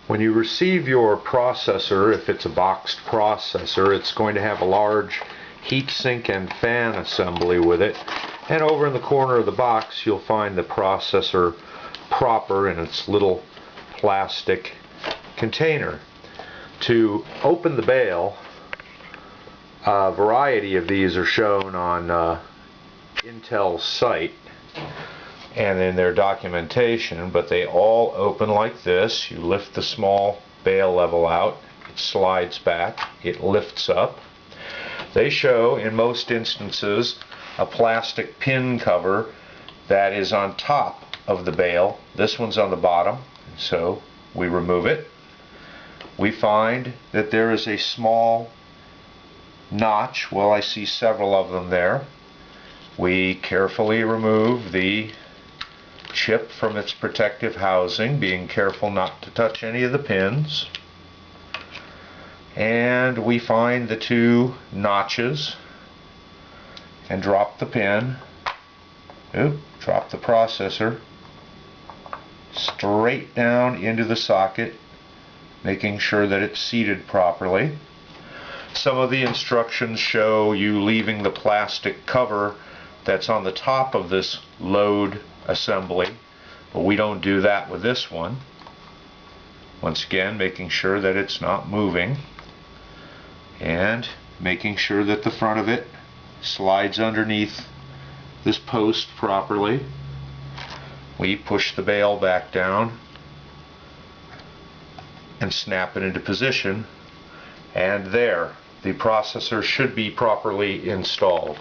When you receive your processor, if it's a boxed processor, it's going to have a large heatsink and fan assembly with it. And over in the corner of the box, you'll find the processor proper in its little plastic container. To open the bail, a variety of these are shown on Intel's site and in their documentation, but they all open like this. You lift the small bail level out, it slides back, it lifts up. They show, in most instances, a plastic pin cover that is on top of the bail. This one's on the bottom, so we remove it. We find that there is a small notch. Well, I see several of them there. We carefully remove the chip from its protective housing, being careful not to touch any of the pins. And we find the two notches and drop the pin. Drop the processor straight down into the socket, making sure that it's seated properly. Some of the instructions show you leaving the plastic cover that's on the top of this load assembly, but we don't do that with this one. Once again, making sure that it's not moving and making sure that the front of it slides underneath this post properly. We push the bail back down and snap it into position, and there, the processor should be properly installed.